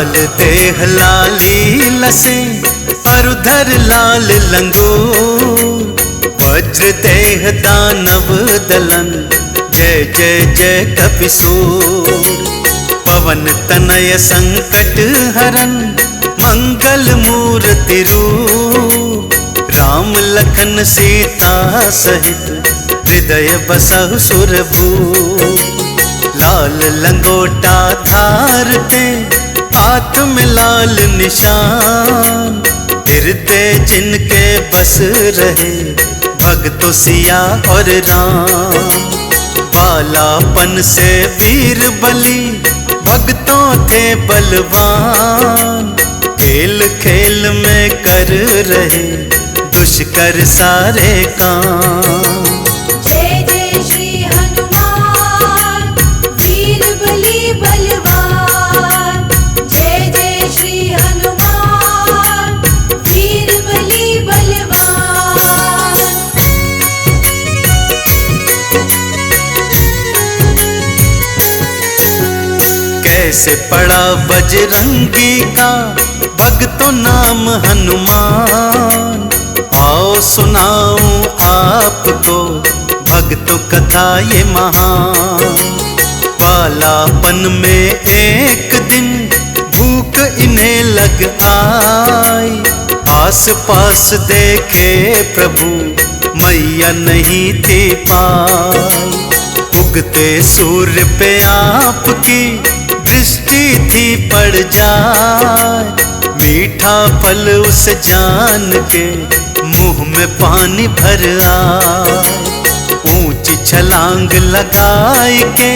लाल देह लाली लसे पर उधर लाल लंगूर, वज्र देह दानव दलन जय जय जय कपिसूर। पवन तनय संकट हरन मंगल मूर्ति रूप, राम लखन सीता सहित हृदय बसहु सुरभूप। लाल लंगोटा धारते हाथ में लाल निशान, हृदय जिनके बस रहे भक्तों सिया और राम। बालापन से वीर बलि भक्तों थे बलवान, खेल खेल में कर रहे दुष्कर सारे काम। जय जय श्री हनुमान वीर बलि बलवान, जय जय श्री हनुमान वीर बलि बलवान। कैसे पड़ा बजरंगी का भक्तों नाम हनुमान, आओ सुनाऊं आपको भक्तों कथा ये महान। बालापन में एक दिन भूख इन्हें लग आई, आस पास देखे प्रभु मैया नहीं थी पाई। उगते सूर्य पे आपकी दृष्टि थी पड़ जाए, मीठा फल उस जान के मुंह में पानी भर आए। ऊंची छलांग लगाए के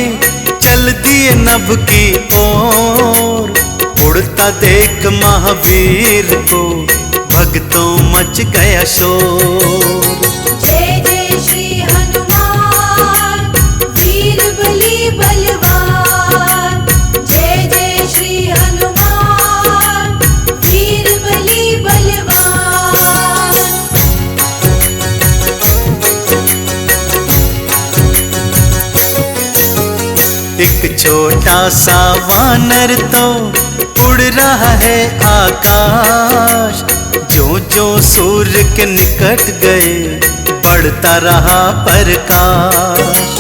चल दिए नभ की ओर, उड़ता देख महावीर को भक्तों मच गया शोर। जय जय श्री हनुमान वीर बलि बलवान, जय जय श्री हनुमान वीर बलि बलवान। एक छोटा सा वानर तो उड़ रहा है आकाश, जो जो सूर्य के निकट गए बढ़ता रहा प्रकाश।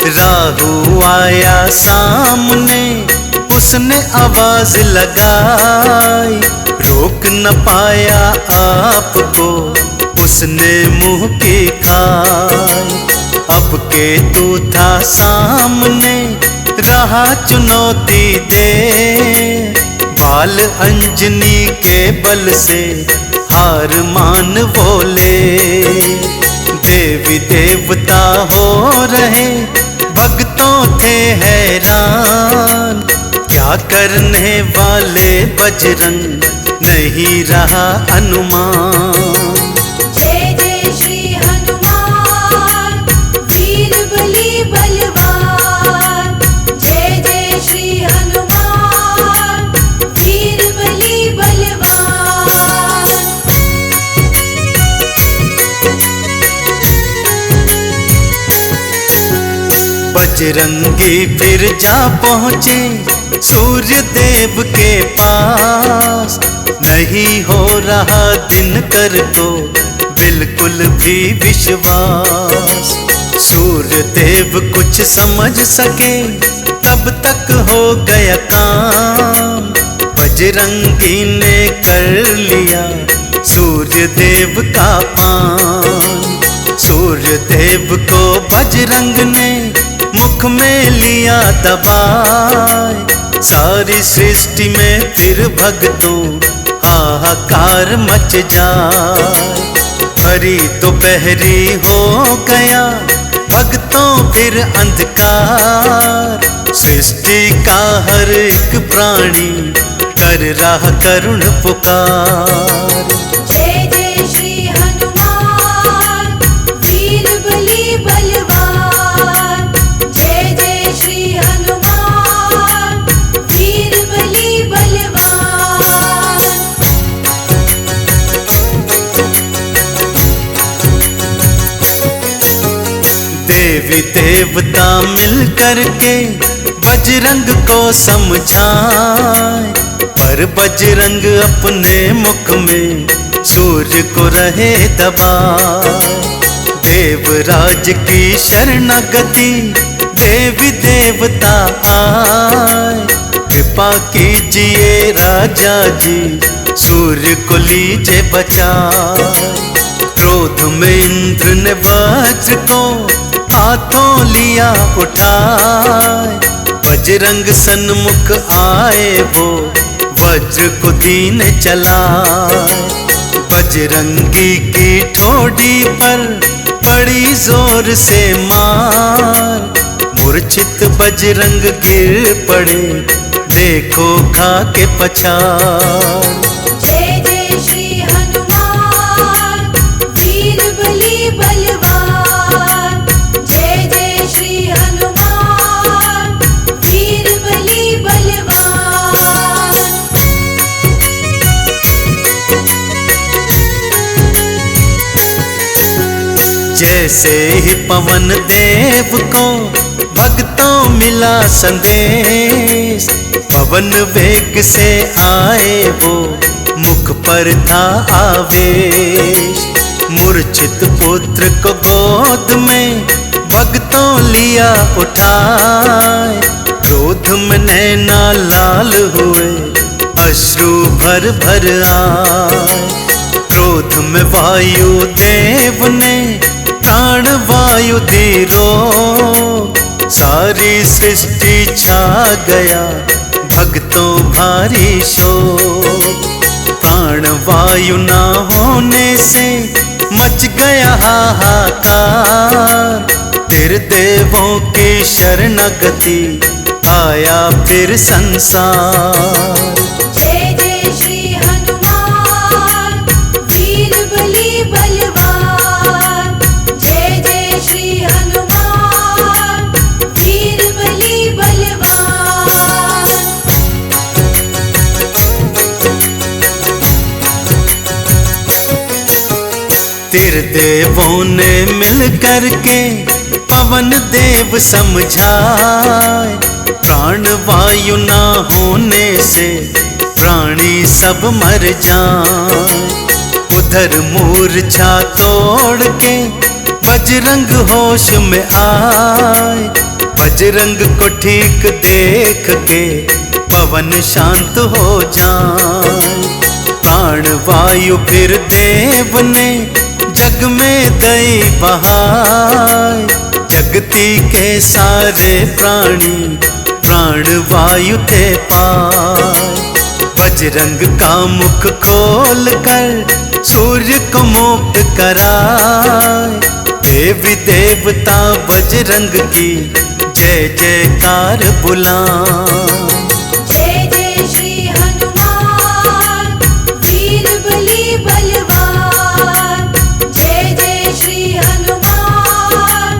राहु आया सामने उसने आवाज लगाई, रोक न पाया आपको उसने मुंह की खाई। अब के तू था सामने रहा चुनौती दे, बाल अंजनी के बल से हार मान बोले। देवी देवता हो रहे भक्तों थे हैरान, क्या करने वाले बजरंग नहीं रहा अनुमान। जय जय श्री हनुमान वीर बलि बलवान, जय जय श्री हनुमान वीर बलि बलवान। बजरंगी फिर जा पहुँचे सूर्य देव के पास, नहीं हो रहा दिनकर को बिल्कुल भी विश्वास। सूर्य देव कुछ समझ सके तब तक हो गया काम, बजरंगी ने कर लिया सूर्य देव का पान। सूर्य देव को बजरंग ने मुख में लिया दबाए, सारी सृष्टि में फिर भक्तों हाहाकार मच जाए। भरी दोपहरी हो गया भक्तों फिर अंधकार, सृष्टि का हर एक प्राणी कर रहा करुण पुकार। जय जय श्री हनुमान वीर बलि बलवान, जय जय श्री हनुमान वीर बलि बलवान। देवी देवता मिल कर के बजरंग को समझाए, पर बजरंग अपने मुख में सूर्य को रहे दबाए। देवराज की शरणागति देवी देवता आए। कृपा कीजिए राजा जी, सूर्य को लीजिए बचाए। क्रोध में इंद्र ने वज्र को हाथों लिया उठाए। बजरंग सन्मुख आए वो वज्र को दीन चलाए। बजरंगी की ठोड़ी पर पड़ी जोर से मार। मूर्छित बजरंग गिर पड़े, देखो खा के पछाड़। जय जय श्री हनुमान वीर बली बलवान। जय जय श्री हनुमान वीर बली बलवान। जैसे ही पवन देव को भक्तों मिला संदेश, पवन वेग से आए वो मुख पर था आवेश। मूर्छित पुत्र को गोद में भक्तों लिया उठाए। क्रोध में नैना लाल हुए, अश्रु भर भर आए। क्रोध में वायु देव ने प्राण वायु दी रोक। सारी सृष्टि छा गया भक्तों भारी शोक। प्राण वायु ना होने से मच गया हाहाकार। तेरे देवों की शरणागति आया फिर संसार। जय जय श्री हनुमान वीर बली बलवान। जय जय श्री हनुमान वीर बली बलवान। तेरे देवों ने मिल करके पवन देव समझाए। प्राण वायु ना होने से प्राणी सब मर जाए। उधर मूर्छा तोड़ के बजरंग होश में आए। बजरंग को ठीक देख के पवन शांत हो जाए। प्राण वायु फिर देव ने जग में दई बहाए। जगती के सारे प्राणी प्राण वायु थे पाए। बजरंग का मुख खोल कर सूर्य को मुक्त कराए। देवी देवता बजरंग की जय जयकार बुलाए। जय जय श्री हनुमान वीर बली बलवान। जय जय श्री हनुमान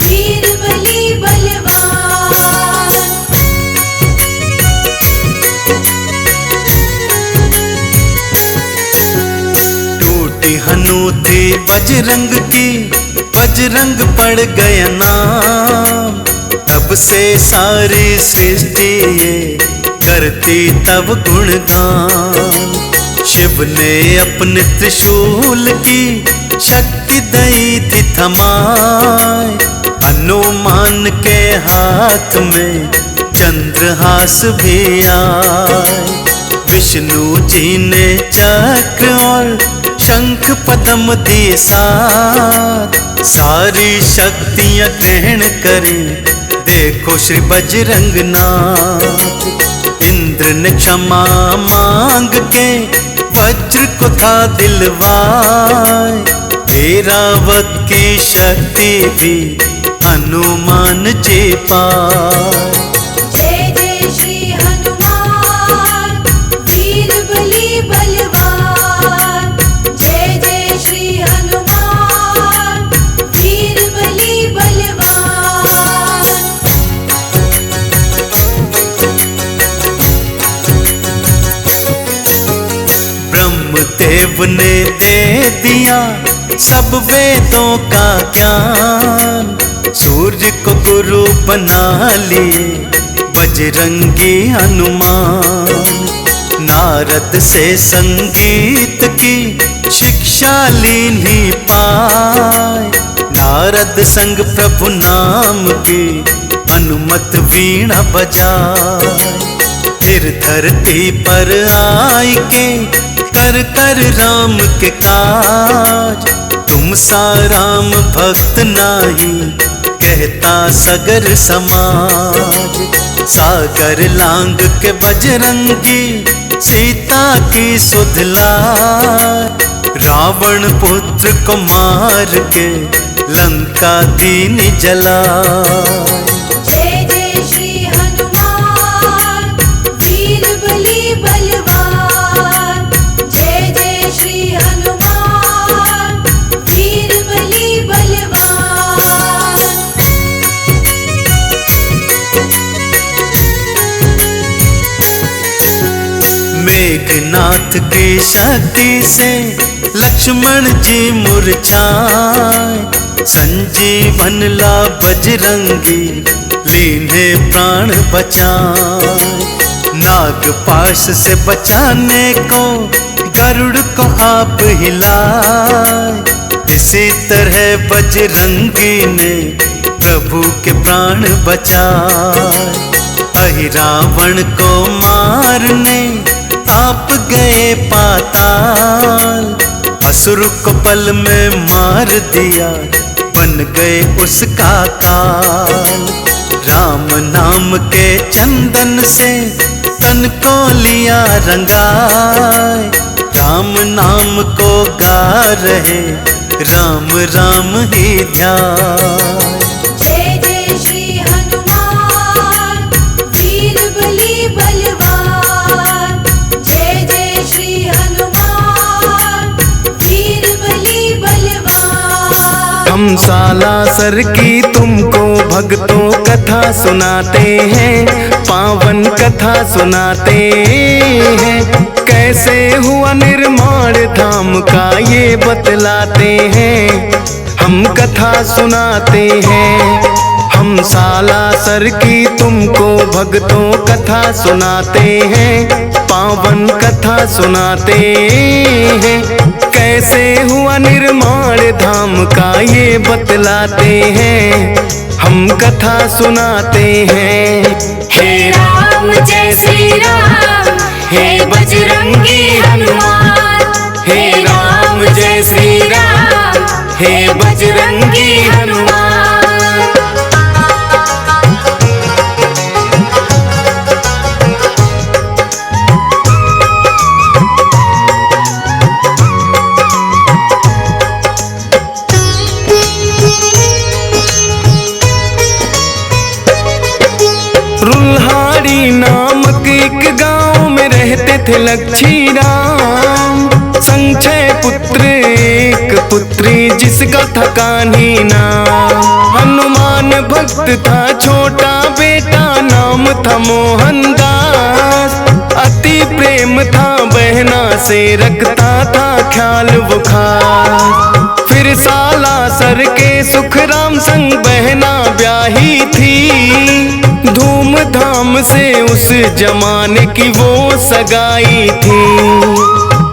वीर बली बलवान। टूटी हनूती बजरंग की, बजरंग पड़ गया नाम। तब से सारी सृष्टि ये करती तब गुणगान। शिव ने अपने त्रिशूल की शक्ति दई थी थमाए। हनुमान के हाथ में चंद्रहास भी आए। विष्णु जी ने चक्र और शंख पद्म दिए साथ। सारी शक्तियां ग्रहण करें देखो श्री बजरंग नाथ। इंद्र ने क्षमा मांग के वज्र को था दिलवाए। ऐरावत की शक्ति भी हनुमान जी पाए। जय जय श्री हनुमान वीर बली बलवान। जय जय श्री हनुमान वीर बली बलवान। ब्रह्मदेव ने दे दिया सब वेदों का ज्ञान। सूर्य को गुरु बना लिए बजरंगी हनुमान। नारद से संगीत की शिक्षा लीनी पाए, नारद संग प्रभु नाम की अनुमत वीणा बजाए। फिर धरती पर आई के कर कर राम के काज, तुम सा राम भक्त नाही कहता सगर समाज। सागर लांग के बजरंगी सीता की सुध लाए, रावण पुत्र को मार के लंका दीन जलाए। जय जय श्री हनुमान वीर बली बलवान, जय जय श्री हनुमान वीर बली बलवान। मेघनाथ की शक्ति से लक्ष्मण जी मूर्छाए, संजीवन ला बजरंगी लीने प्राण बचाए। नागपाश से बचाने को गरुड़ को आप हिलाए, इसी तरह बजरंगी ने प्रभु के प्राण बचाए। अहि रावण को मारने आप गए पाताल, असुर को पल में मार दिया बन गए उसका काल। राम नाम के चंदन से तन को लिया रंगाए, राम नाम को गा रहे राम राम ही ध्यान। जय जय श्री हनुमान वीर बली बलवान, जय जय श्री हनुमान वीर बली बलवान। हम सालासर की तुमको भक्तों कथा सुनाते हैं, पावन कथा सुनाते हैं। कैसे हुआ निर्माण धाम का ये बतलाते हैं, हम कथा सुनाते हैं। हम सालासर की तुमको भक्तों कथा सुनाते हैं, पावन कथा सुनाते हैं। कैसे हुआ निर्माण धाम का ये बतलाते हैं, हम कथा सुनाते हैं। हे राम जय श्री राम, हे बजरंगी हनुमान। हे राम जय श्री राम, हे बजरंगी हनुमान। रुल्हाड़ी नामक एक गांव में रहते थे लक्ष्मी राम। संग 6 पुत्र एक पुत्री जिसका था कान्ही नाम। हनुमान भक्त था छोटा बेटा नाम था मोहनदास। अति प्रेम था बहना से रखता था ख्याल वो खास। फिर सालासर के सुखराम संग बहना ब्याही थी। धूमधाम से उस जमाने की वो सगाई थी।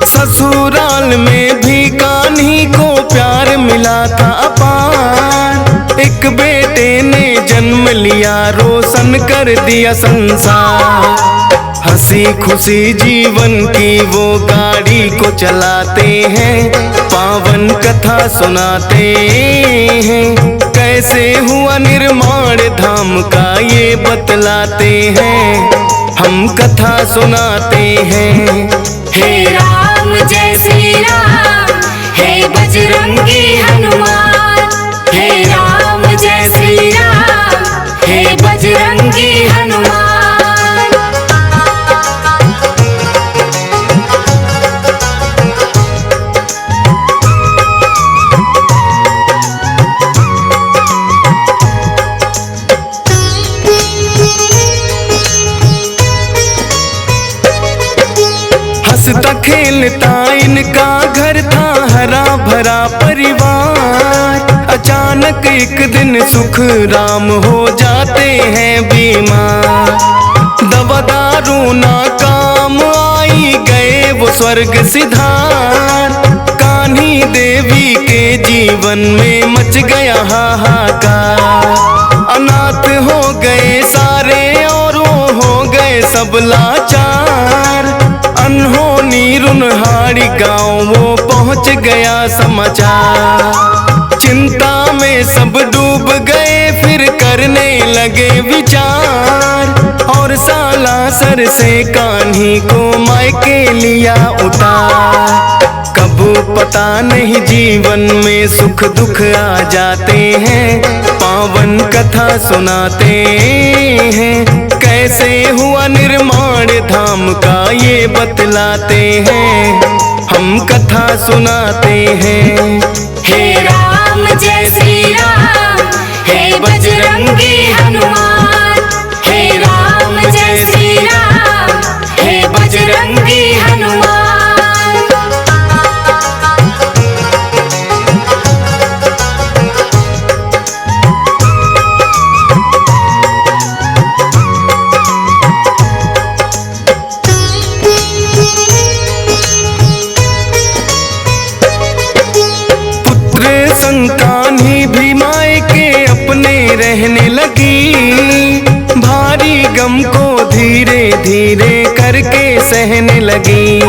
ससुराल में भी कान्ही को प्यार मिला था अपार। एक बेटे ने जन्म लिया रोशन कर दिया संसार। हंसी खुशी जीवन की वो गाड़ी को चलाते हैं, पावन कथा सुनाते हैं। कैसे हुआ निर्माण धाम का ये बतलाते हैं, हम कथा सुनाते हैं। हे राम जय श्री राम, हे बजरंगी हनुमान। हे राम जय श्री राम, हे बजरंगी हनुमान। हंसता खेलता इनका घर था हरा भरा परिवार। अचानक एक दिन सुख राम हो जाते हैं बीमार। दवा दारू ना काम आई ही गए वो स्वर्ग सिधार। कान्ही देवी के जीवन में मच गया हाहाकार। अनाथ हो गए सारे और वो हो गए सब लाचार। अनहोनी रुनहाड़ी गाँव वो पहुँच गया समाचार। चिंता में सब डूब गए फिर करने लगे विचार। और सालासर से कान्ही को मायके लिया उतार। कब पता नहीं जीवन में सुख दुख आ जाते हैं। पावन कथा सुनाते हैं। कैसे हुआ निर्माण धाम का ये बतलाते हैं। हम कथा सुनाते हैं। हे राम जय श्री राम, हे बजरंगी हनुमान। हे राम जय श्री राम, हे बजरंगी हनुमान। कान्ही भी मायके अपने रहने लगी। भारी गम को धीरे धीरे करके सहने लगी।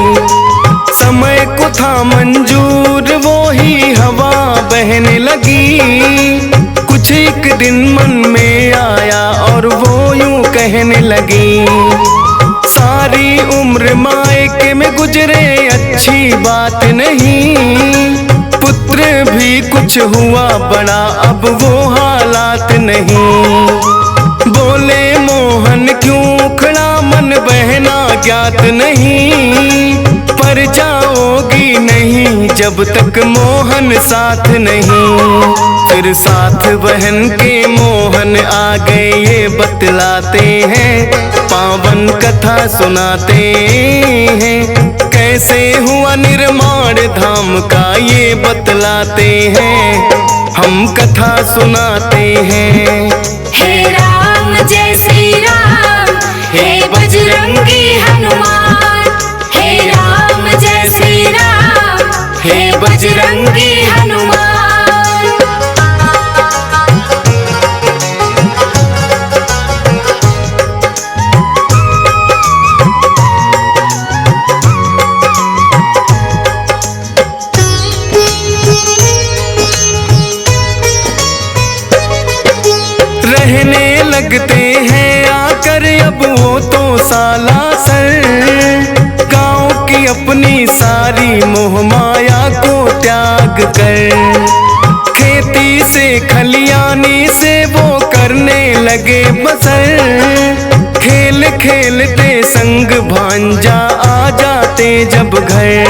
समय को था मंजूर वो ही हवा बहने लगी। कुछ एक दिन मन में आया और वो यूं कहने लगी। सारी उम्र मायके में गुजरे अच्छी बात नहीं। पुत्र भी कुछ हुआ बड़ा अब वो हालात नहीं। बोले मोहन क्यों खड़ा मन बहना ज्ञात नहीं। पर जाओगी नहीं जब तक मोहन साथ नहीं। फिर साथ बहन के मोहन आ गए ये बतलाते हैं। पावन कथा सुनाते हैं। कैसे हुआ निर्माण धाम का ये बतलाते हैं। हम कथा सुनाते हैं। हे राम जय श्री राम, हे बजरंगी हनुमान। हे राम जय श्री राम, हे बजरंगी हनुमान। रहने लगते हैं आकर अब वो तो सालासर। गाँव की अपनी सारी मोह माया को त्याग कर। खेती से खलियानी से वो करने लगे बसर। खेल खेलते संग भांजा आ जाते जब घर।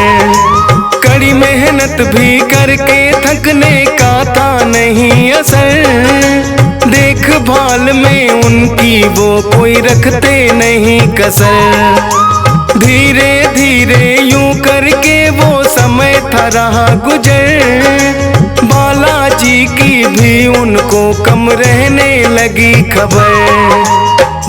कड़ी मेहनत भी करके थकने का था नहीं असर। देखभाल में उनकी वो कोई रखते नहीं कसर। धीरे धीरे यूं करके वो समय था रहा गुजर। बालाजी की भी उनको कम रहने लगी खबर।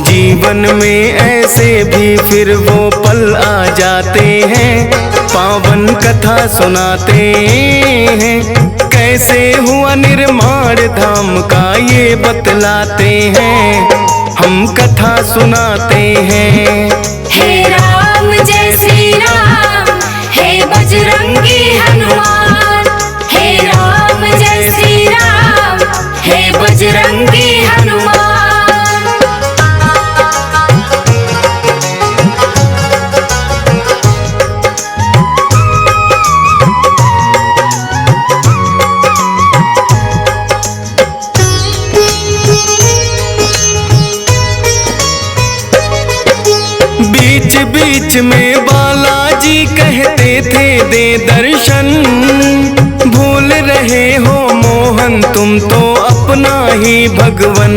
जीवन में ऐसे भी फिर वो पल आ जाते हैं। पावन कथा सुनाते हैं। कैसे हुआ निर्माण धाम का ये बतलाते हैं। हम कथा सुनाते हैं। हे राम जय श्री राम, हे बजरंगी हनुमान। हे राम जय श्री राम, हे बजरंगी हनुमान। बीच बीच में बालाजी कहते थे दे दर्शन। भूल रहे हो मोहन तुम तो अपना ही भगवन।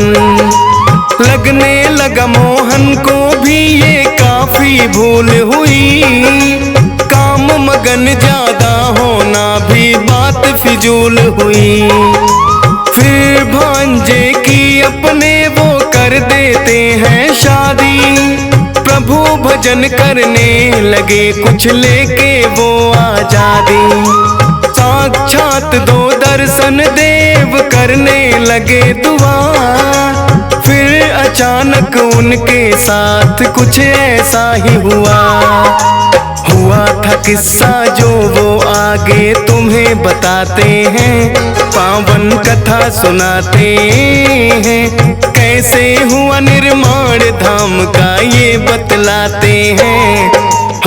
लगने लगा मोहन को भी ये काफी भूल हुई। काम मगन ज्यादा होना भी बात फिजूल हुई। फिर भांजे की अपने वो कर देते हैं शादी। प्रभु भजन करने लगे कुछ लेके वो आजादी। साक्षात दो दर्शन देव करने लगे दुआ। फिर अचानक उनके साथ कुछ ऐसा ही हुआ था किस्सा जो वो आगे तुम्हें बताते हैं, पावन कथा सुनाते हैं। कैसे हुआ निर्माण धाम का ये बतलाते हैं,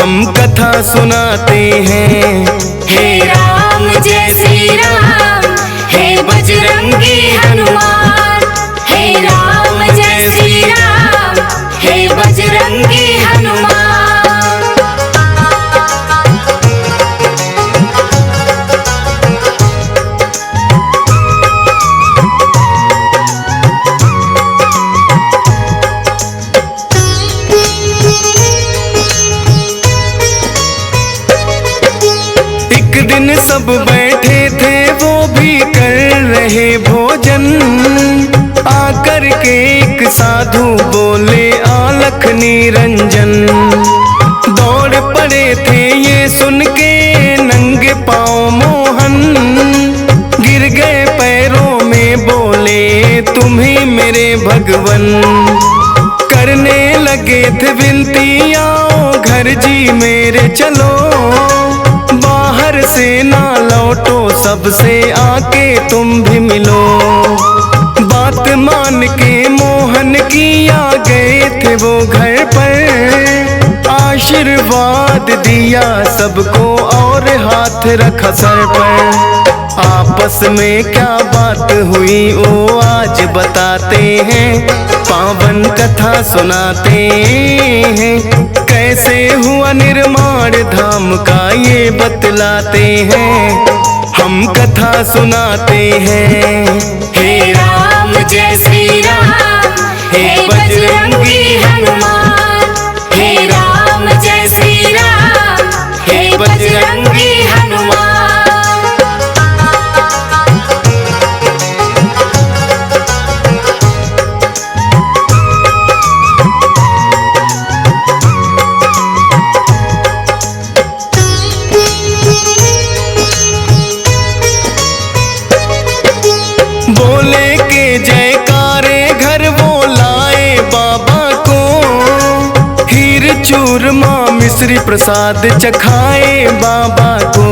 हम कथा सुनाते हैं। हे राम जय श्री राम, हे बजरंगी हनुमान। हे राम जय श्री राम, हे बजरंगी हनुमान। एक दिन सब बैठे थे वो भी कर रहे भोजन। आकर के एक साधु बोले आलख निरंजन। दौड़ पड़े थे ये सुन के नंगे पाँव मोहन। गिर गए पैरों में बोले तुम ही मेरे भगवन। करने लगे थे विनती आओ घर जी मेरे चलो। बाहर से ना लौटो सबसे आके तुम भी मिलो। बात मान के मोहन की आ गए थे वो घर पर। आशीर्वाद दिया सबको और हाथ रखा सर पर। आपस में क्या बात हुई वो आज बताते हैं, पावन कथा सुनाते हैं। कैसे हुआ निर्माण धाम का ये बतलाते हैं, हम कथा सुनाते हैं। हे राम जय श्री राम, हे बजरंगी हनुमान। हे राम जय श्री राम, हे बजरंगी हनुमान। बोले के जयकारे घर वो लाए बाबा को। हीर चूरमा मिश्री प्रसाद चखाए बाबा को।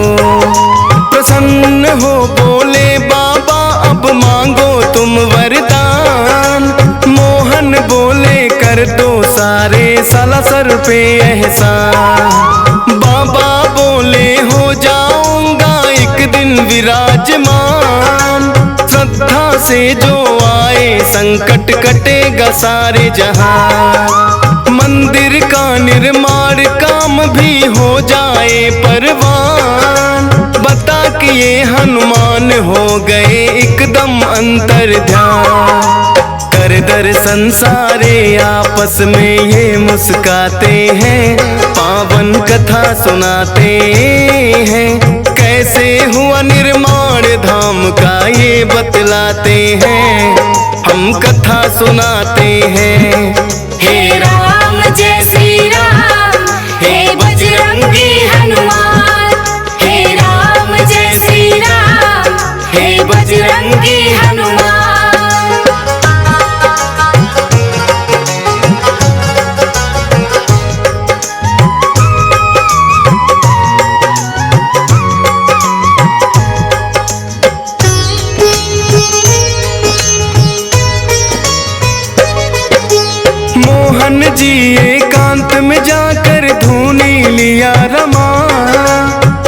प्रसन्न हो बोले बाबा अब मांगो तुम वरदान। मोहन बोले कर दो सारे सालासर पे एहसान। बाबा बोले हो जाऊंगा एक दिन विराजमान। श्रद्धा से जो आए संकट कटेगा सारे जहां। मंदिर का निर्माण काम भी हो जाए परवान। बता कि ये हनुमान हो गए एकदम अंतर ध्यान। कर दर्शन सारे आपस में ये मुस्काते हैं, पावन कथा सुनाते हैं। कैसे हुआ निर्माण धाम का ये बतलाते हैं, हम कथा सुनाते हैं। हे राम जय श्री राम, हे बजरंगी हनुमान। हे राम जय श्री राम, हे बजरंगी हनुमान। मोहन जी एकांत में जाकर धूनी लिया रमा।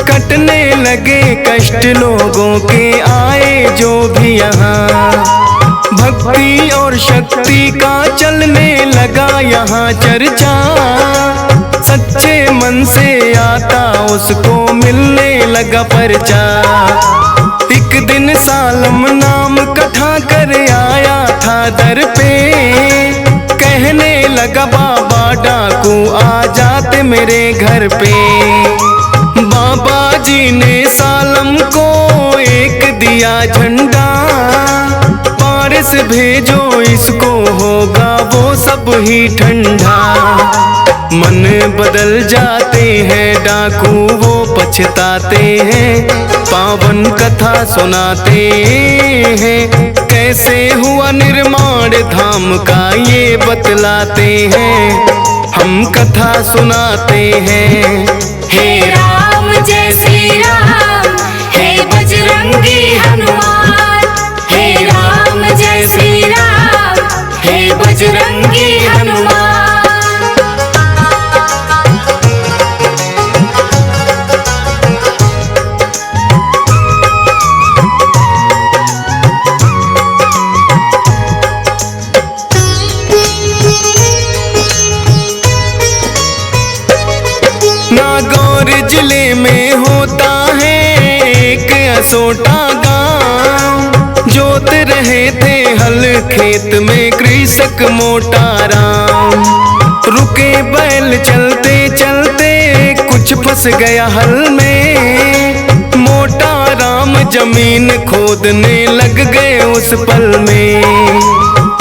कटने लगे कष्ट लोगों के आए जो भी यहाँ। भक्ति और शक्ति का चलने लगा यहाँ चर्चा। सच्चे मन से आता उसको मिलने लगा परचा। एक दिन सालम नाम कथा कर आया था दर पे। कहने लगा बाबा डाकू आ जाते मेरे घर पे। बाबा जी ने सालम को एक दिया झंडा, पारस भेजो इसको होगा वो सब ही ठंडा। मन बदल जाते हैं डाकू वो पछताते हैं, पावन कथा सुनाते हैं। कैसे हुआ निर्माण धाम का ये बतलाते हैं, हम कथा सुनाते हैं। हे राम जय श्री राम, हे बजरंगी हनुमान। हे राम जय श्री राम, हे बजरंगी हनुमान। नागौर जिले में होता है एक असोटा गांव, जोत रहे थे हल खेत में कृषक मोटा राम। रुके बैल चलते चलते कुछ फंस गया हल में, मोटा राम जमीन खोदने लग गए उस पल में।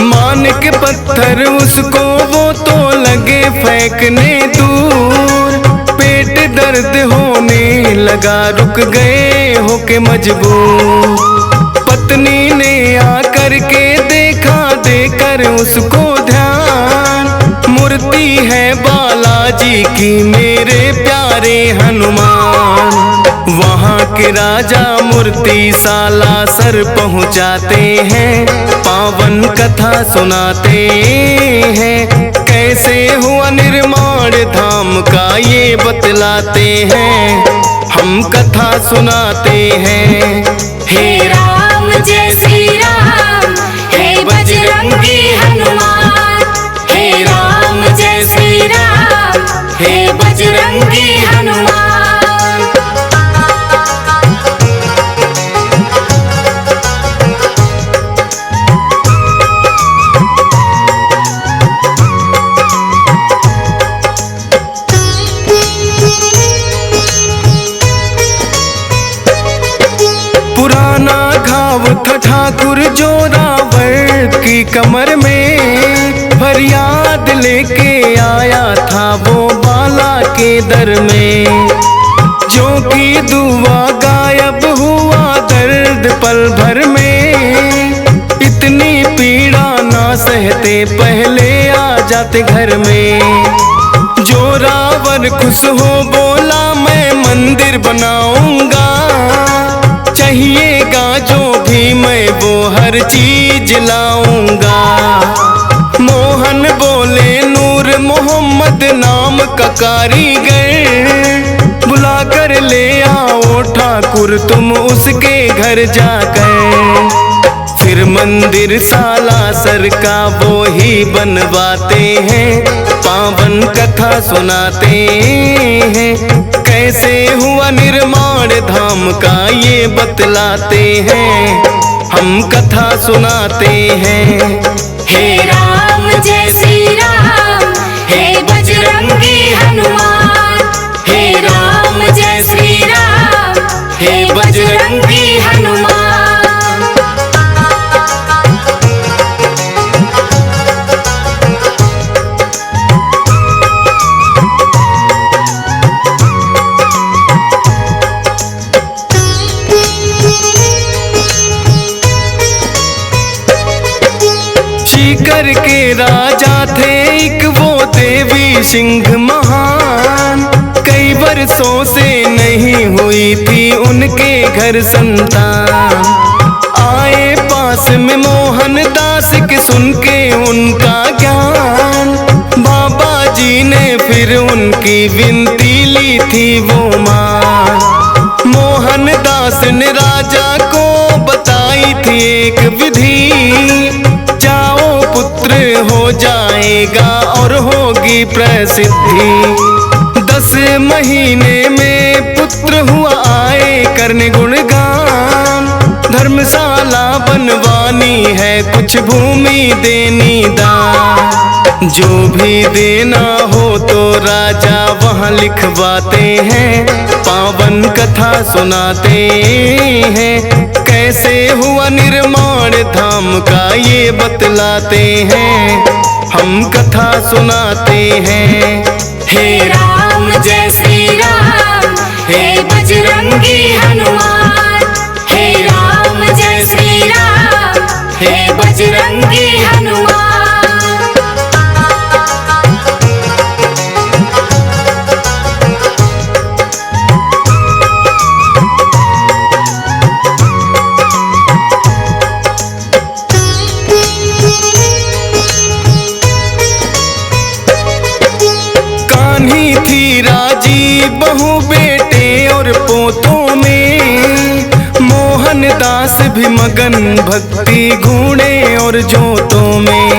मान के पत्थर उसको वो तो लगे फेंकने दूर, पेट दर्द होने लगा रुक गए होके मजबूर। पत्नी ने आकर के देखा देकर उसको ध्यान, मूर्ति है बालाजी की मेरे प्यारे हनुमान। वहाँ के राजा मूर्ति सालासर पहुँचाते हैं, पावन कथा सुनाते हैं। कैसे हुआ निर्माण धाम का ये बतलाते हैं, हम कथा सुनाते हैं। हे राम जय श्री राम, हे बजरंगी हनुमान। हे राम जय श्री राम, हे बजरंगी हनुमान। पुराना घाव था ठाकुर जोरावर की कमर में, फरियाद लेके आया था वो बाला के दर में। जो की दुआ गायब हुआ दर्द पल भर में, इतनी पीड़ा ना सहते पहले आ जाते घर में। जोरावर खुश हो बोला मैं मंदिर बनाऊंगा, चाहिएगा जो भी मैं वो हर चीज लाऊंगा। मोहन बोले नूर मोहम्मद नाम का कारीगर, बुला कर ले आओ ठाकुर तुम उसके घर जाकर। फिर मंदिर सालासर का वो ही बनवाते हैं, पावन कथा सुनाते हैं। कैसे हुआ निर्माण धाम का ये बतलाते हैं, हम कथा सुनाते हैं। हे राम जय श्री राम, हे बजरंगी हनुमान। हे राम जय श्री राम, हे बजरंगी हनुमान। सीकर के राजा थे एक वो देवी सिंह महान, कई वर्षों से नहीं हुई थी उनके घर संतान। आए पास में मोहन दास के सुन के उनका ज्ञान, बाबा जी ने फिर उनकी विनती ली थी वो मान। मोहन दास ने राजा को बताई थी एक विधि, जाओ पुत्र हो जाएगा और होगी प्रसिद्धि। 10 महीने में पुत्र हुआ आए करने गुणगान, धर्मशाला बनवानी है कुछ भूमि देनी दान। जो भी देना हो तो राजा वहाँ लिखवाते हैं, पावन कथा सुनाते हैं। कैसे हुआ निर्माण धाम का ये बतलाते हैं, हम कथा सुनाते हैं। हे राम जय श्री राम, हे बजरंगी हनुमान। हे राम जय श्री राम, हे बजरंगी हनुमान। कान्ही थी राजी बहू बेटे और पोतों में, मोहन दास भी मगन भक्ति घूणे और जोतों में।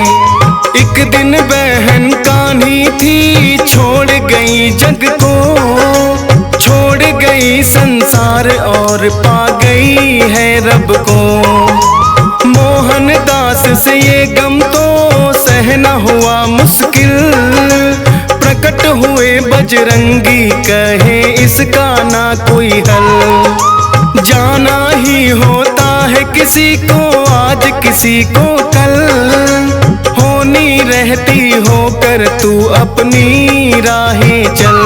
एक दिन बहन कान्ही थी छोड़ गई जग को, छोड़ गई संसार और पा गई है रब को। मोहन दास से ये गम तो सहना हुआ मुश्किल, प्रकट हुए बजरंगी कहे इसका ना कोई हल। जाना ही होता है किसी को आज किसी को कल, होनी रहती होकर तू अपनी राहें चल।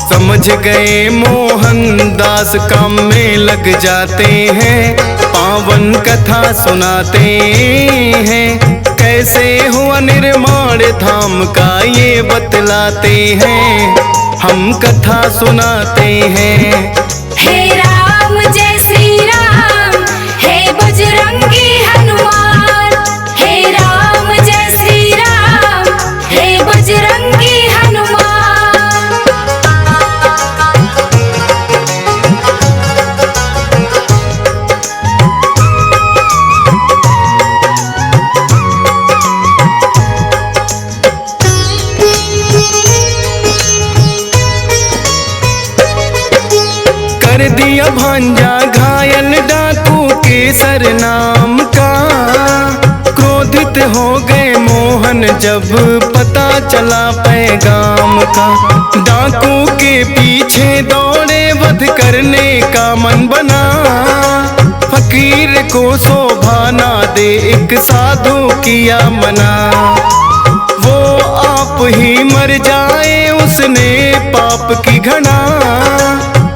समझ गए मोहन दास काम में लग जाते हैं, पावन कथा सुनाते हैं। कैसे हुआ निर्माण धाम का ये बतलाते हैं, हम कथा सुनाते हैं। हे राम जय श्री राम, हे बजरंगी हनुमान। हे राम जय श्री राम, हे बजरंगी हनुमान। कर दिया भांजा घायल डाकू केसर नाम का, क्रोधित हो गए मोहन जब पता चला पैगाम का। डाकू के पीछे दौड़े वध करने का मन बना, फकीर को शोभा ना दे एक साधु किया मना। वो आप ही मर जाए उसने पाप की घड़ा,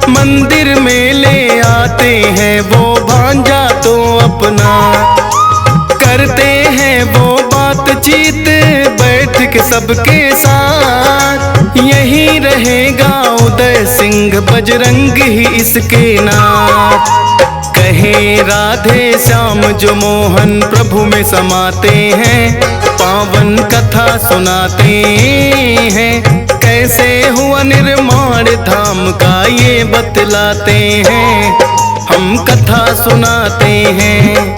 मंदिर में ले आते हैं वो भांजा तो अपना। करते हैं वो बातचीत बैठ के सबके साथ, यही रहेगा उदय सिंह बजरंग ही इसके नाम। कहे राधे श्याम जो मोहन प्रभु में समाते हैं, पावन कथा सुनाते हैं। कैसे हुआ निर्माण धाम का ये बतलाते हैं, हम कथा सुनाते हैं।